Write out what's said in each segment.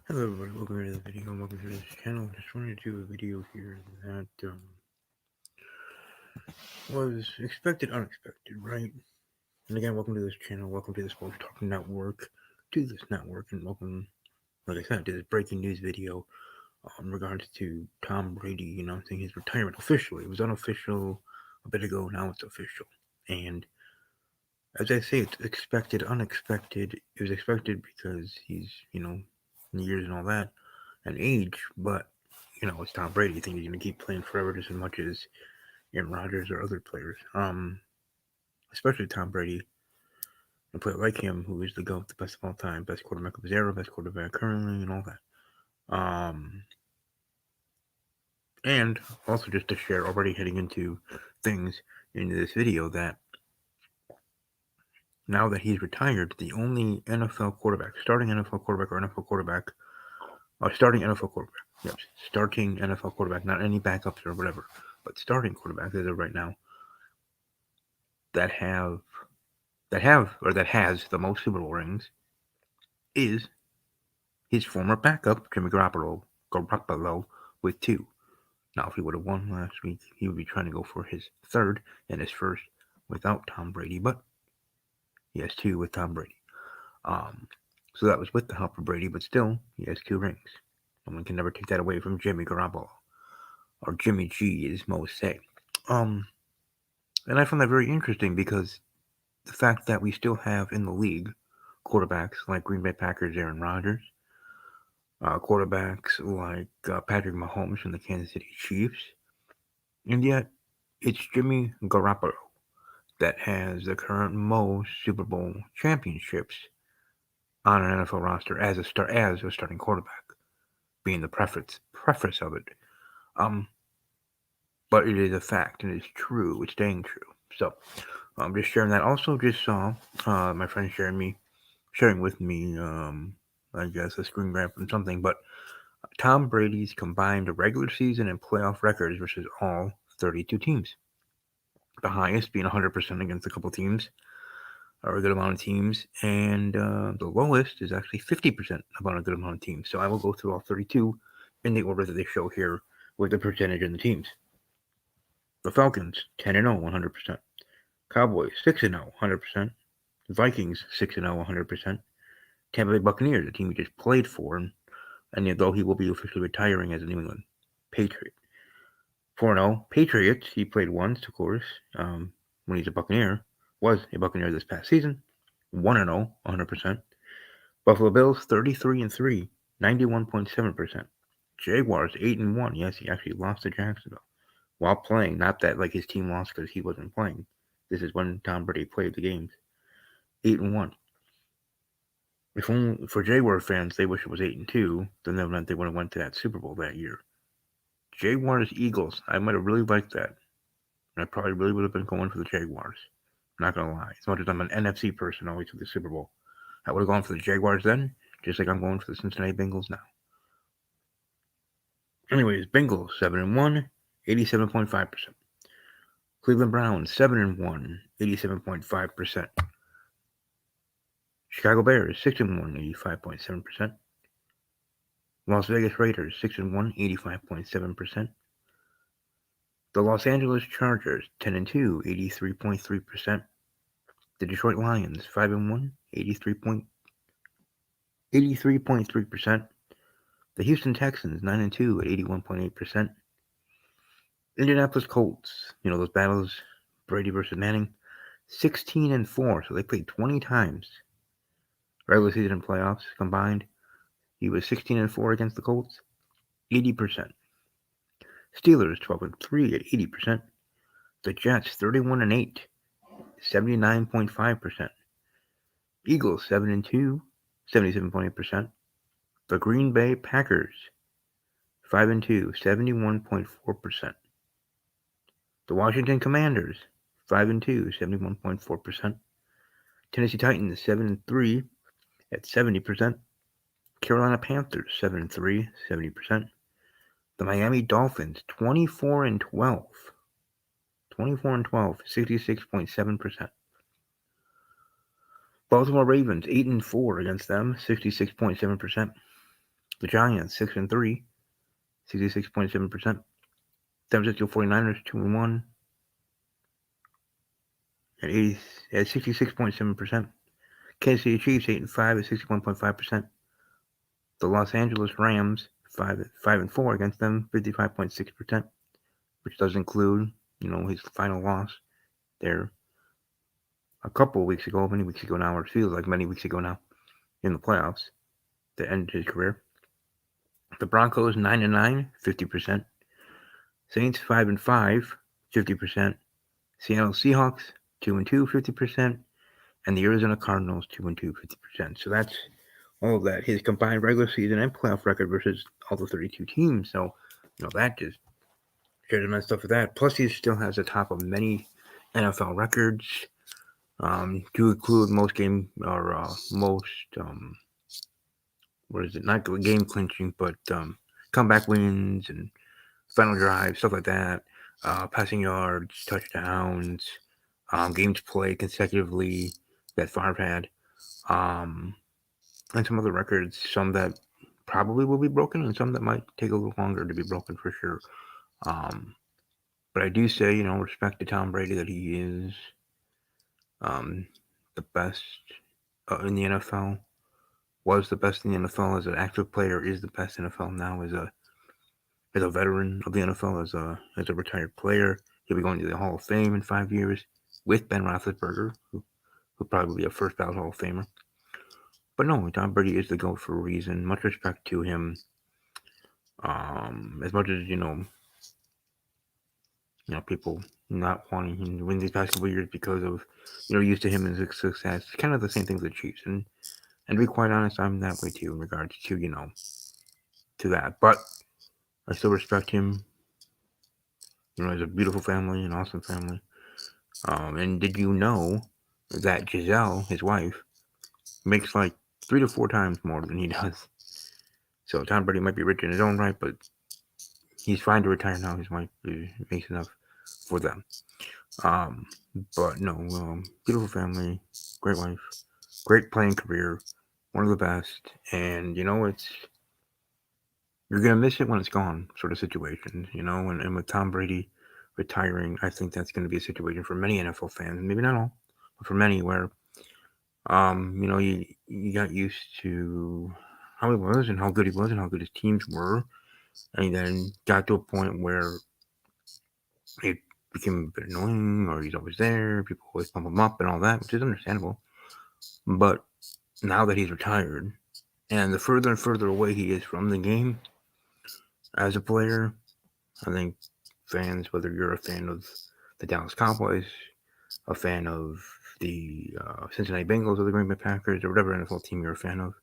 Hello everybody, welcome to the video, welcome to this channel. Just wanted to do a video here that was expected, unexpected, right? And again, welcome to this channel, welcome to this Sports Talk Network, to this network, and welcome, like I said, to this breaking news video in regards to Tom Brady announcing his retirement officially. It was unofficial a bit ago, now it's official. And as I say, it's expected, unexpected. It was expected because he's, years and all that, and age, but it's Tom Brady. You think he's going to keep playing forever just as much as Aaron Rodgers or other players. Especially Tom Brady, a player like him who is the GOAT, the best of all time, best quarterback of his era, best quarterback currently, and all that. And also just to share, already heading into things into this video, that now that he's retired, the only NFL quarterback, starting NFL quarterback or NFL quarterback, or starting NFL quarterback, yes, starting NFL quarterback, not any backups or whatever, but starting quarterback as of right now, that have that has the most Super Bowl rings is his former backup, Jimmy Garoppolo with two. Now, if he would have won last week, he would be trying to go for his third and his first without Tom Brady, but he has two with Tom Brady. Um, so that was with the help of Brady, but still, he has two rings. No one can never take that away from Jimmy Garoppolo, or Jimmy G, as most say. Um, and I found that very interesting because the fact that we still have in the league quarterbacks like Green Bay Packers Aaron Rodgers, quarterbacks like Patrick Mahomes from the Kansas City Chiefs, and yet it's Jimmy Garoppolo that has the current most Super Bowl championships on an NFL roster as a starting quarterback, being the preface of it. Um, but it is a fact and it's true. It's staying true. So I'm just sharing that. Also, just saw my friend sharing with me. I guess a screen grab from something, but Tom Brady's combined regular season and playoff records versus all 32 teams. The highest being 100% against a couple teams, or a good amount of teams, and the lowest is actually 50% about a good amount of teams. So I will go through all 32 in the order that they show here with the percentage in the teams. The Falcons, 10-0, 100%. Cowboys, 6-0, 100%. Vikings, 6-0, 100%. Tampa Bay Buccaneers, the team he just played for, and though he will be officially retiring as a New England Patriot. 4-0 Patriots, he played once, of course, when he's a Buccaneer, was a Buccaneer this past season. 1-0, 100%. Buffalo Bills, 33-3, 91.7%. Jaguars, 8-1. Yes, he actually lost to Jacksonville while playing. Not that like his team lost because he wasn't playing. This is when Tom Brady played the games. 8-1. If only for Jaguar fans, they wish it was 8-2. Then that meant they would have went to that Super Bowl that year. Jaguars Eagles. I might have really liked that. I probably really would have been going for the Jaguars. I'm not gonna lie. As much as I'm an NFC person, always for the Super Bowl, I would have gone for the Jaguars then, just like I'm going for the Cincinnati Bengals now. Anyways, Bengals 7-1, 87.5%. Cleveland Browns 7-1, 87.5%. Chicago Bears 6-1, 85.7%. Las Vegas Raiders 6-1, 85.7%. The Los Angeles Chargers 10-2, 83.3%. The Detroit Lions 5-1, 83.3%. The Houston Texans 9-2 at 81.8%. Indianapolis Colts, those battles, Brady versus Manning, 16-4. So they played 20 times. Regular season and playoffs combined, he was 16-4 against the Colts, 80%. Steelers 12-3 at 80%. The Jets 31-8, 79.5%. Eagles 7-2, 77.8%. The Green Bay Packers 5-2, 71.4%. The Washington Commanders 5-2, 71.4%. Tennessee Titans 7-3 at 70%. Carolina Panthers 7-3, 70%. The Miami Dolphins 24-12, 24-12, 66.7%. Baltimore Ravens 8-4 against them, 66.7%. The Giants 6-3, 66.7%. San Francisco 49ers 2-1 at 80 at 66.7%. Kansas City Chiefs 8-5 at 61.5%. The Los Angeles Rams 5-4 against them 55.6%, which does include his final loss there a couple of weeks ago, many weeks ago now, or it feels like many weeks ago now in the playoffs that ended his career. The Broncos 9-9 50%. Saints 5-5 50%. Seattle Seahawks 2-2 50%. And the Arizona Cardinals 2-2 50%. So that's all of that. His combined regular season and playoff record versus all the 32 teams. So that just shares immense stuff with that. Plus, he still has the top of many NFL records. To include most game or most what is it? Not game clinching, but comeback wins and final drives, stuff like that. Passing yards, touchdowns, games played consecutively that Favre had, um, and some other records. Some that probably will be broken, and some that might take a little longer to be broken for sure. Um, but I do say, respect to Tom Brady that he is um, the best in the NFL. Was the best in the NFL as an active player. Is the best in the NFL now as a veteran of the NFL, as a retired player. He'll be going to the Hall of Fame in 5 years with Ben Roethlisberger, who'll probably be a first ballot Hall of Famer. But no, Tom Brady is the GOAT for a reason. Much respect to him. As much as people not wanting him to win these past couple of years because of used to him as a success. It's kind of the same thing with the Chiefs, and to be quite honest, I'm that way too in regards to to that. But I still respect him. He's a beautiful family, an awesome family. And did you know that Giselle, his wife, makes like 3 to 4 times more than he does? So Tom Brady might be rich in his own right, but he's fine to retire now. His wife makes enough for them. Um, but no, beautiful family, great wife, great playing career, one of the best. And it's you're gonna miss it when it's gone, sort of situation. And with Tom Brady retiring, I think that's going to be a situation for many NFL fans, maybe not all, but for many where you got used to how he was and how good he was and how good his teams were, and then got to a point where it became a bit annoying, or he's always there, people always pump him up and all that, which is understandable. But now that he's retired, and the further and further away he is from the game as a player, I think fans, whether you're a fan of the Dallas Cowboys, a fan of the Cincinnati Bengals or the Green Bay Packers or whatever NFL team you're a fan of,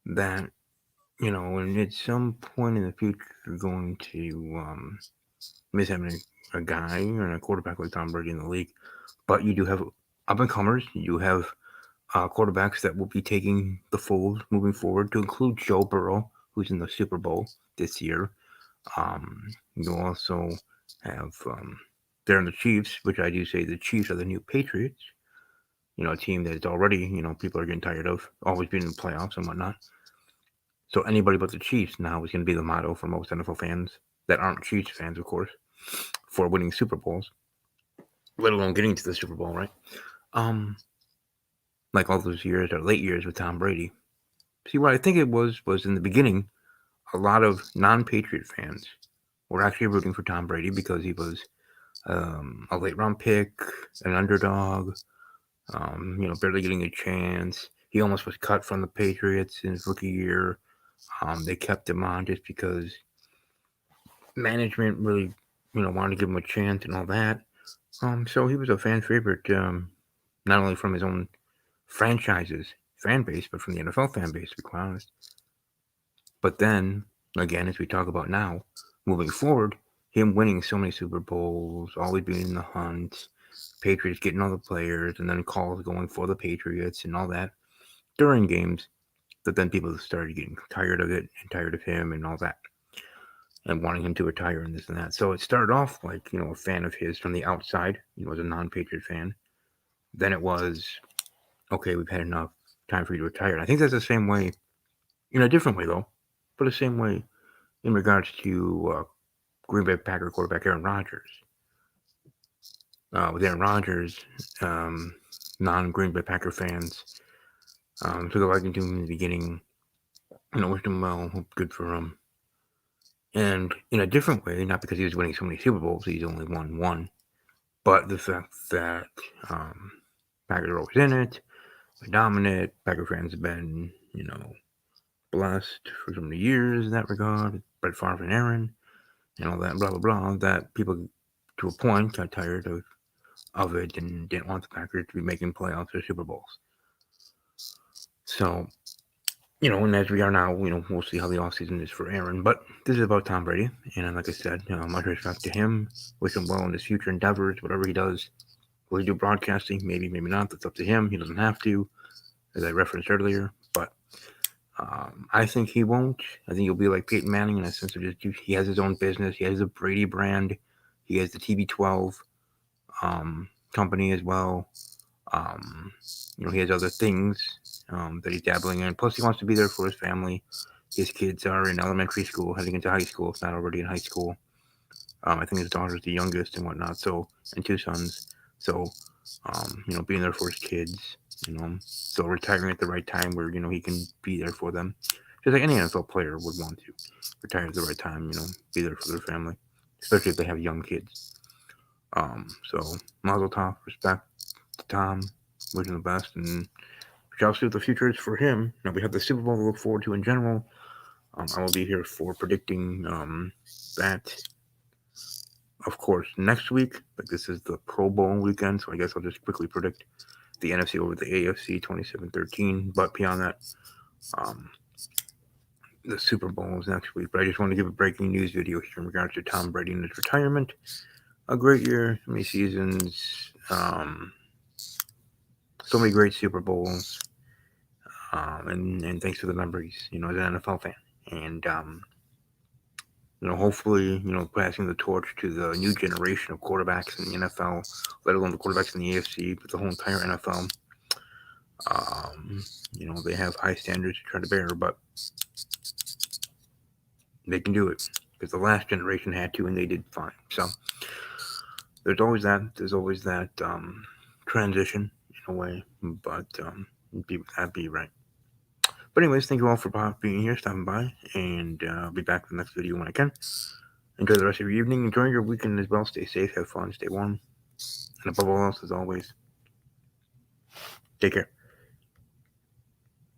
that and at some point in the future you're going to miss having a guy and a quarterback like Tom Brady in the league. But you do have up and comers. You have quarterbacks that will be taking the fold moving forward, to include Joe Burrow, who's in the Super Bowl this year. You also have there in the Chiefs, which I do say the Chiefs are the new Patriots. A team that already people are getting tired of always being in the playoffs and whatnot. So anybody but the Chiefs now is going to be the motto for most NFL fans that aren't Chiefs fans, of course, for winning Super Bowls, let alone getting to the Super Bowl, right? Um, like all those years or late years with Tom Brady. See, what I think it was in the beginning, a lot of non-Patriot fans were actually rooting for Tom Brady because he was a late round pick, an underdog, barely getting a chance. He almost was cut from the Patriots in his rookie year. They kept him on just because management really, wanted to give him a chance and all that. So he was a fan favorite, not only from his own franchise's fan base, but from the NFL fan base, to be quite honest. But then, again, as we talk about now, moving forward, him winning so many Super Bowls, always being in the hunt, Patriots getting all the players, and then calls going for the Patriots and all that during games, that then people started getting tired of it and tired of him and all that, and wanting him to retire and this and that. So it started off like, a fan of his from the outside, as a non-Patriot fan. Then it was, okay, we've had enough, time for you to retire. And I think that's the same way, in a different way though, But the same way in regards to Green Bay Packer quarterback Aaron Rodgers. With Aaron Rodgers, um, non-Green Bay Packer fans took a liking to him in the beginning. Wished him well, hoped good for him. And in a different way, not because he was winning so many Super Bowls, he's only won one, but the fact that Packers are always in it, they dominate. Packer fans have been, blessed for so many years in that regard. Brett Favre and Aaron, and all that, blah blah blah. That people, to a point, got tired of it and didn't want the Packers to be making playoffs or Super Bowls. So, and as we are now, we'll see how the offseason is for Aaron. But this is about Tom Brady, and like I said, much respect to him. Wish him well in his future endeavors, whatever he does. Will he do broadcasting? Maybe, maybe not. That's up to him. He doesn't have to, as I referenced earlier. But I think he won't. I think he'll be like Peyton Manning in a sense of just he has his own business. He has the Brady brand. He has the TB12 company as well. Um, he has other things that he's dabbling in. Plus, he wants to be there for his family. His kids are in elementary school, heading into high school, if not already in high school. I think his daughter's the youngest and whatnot. So, and two sons. So, being there for his kids. So retiring at the right time where he can be there for them, just like any NFL player would want to retire at the right time. Be there for their family, especially if they have young kids. So Mazel Tov, respect to Tom, wish him the best, and we shall see what the future is for him. Now we have the Super Bowl to look forward to in general. I will be here for predicting that, of course, next week. But this is the Pro Bowl weekend, so I guess I'll just quickly predict the NFC over the AFC 27-13. But beyond that, um, the Super Bowl is next week. But I just want to give a breaking news video here in regards to Tom Brady and his retirement. A great year, so many seasons, so many great Super Bowls, and thanks for the memories, as an NFL fan. And, hopefully, passing the torch to the new generation of quarterbacks in the NFL, let alone the quarterbacks in the AFC, but the whole entire NFL. They have high standards to try to bear, but they can do it because the last generation had to, and they did fine. So there's always that. There's always that transition in a way, but that'd be right. But anyways, thank you all for being here, stopping by, and I'll be back with the next video when I can. Enjoy the rest of your evening. Enjoy your weekend as well. Stay safe, have fun, stay warm, and above all else, as always, take care.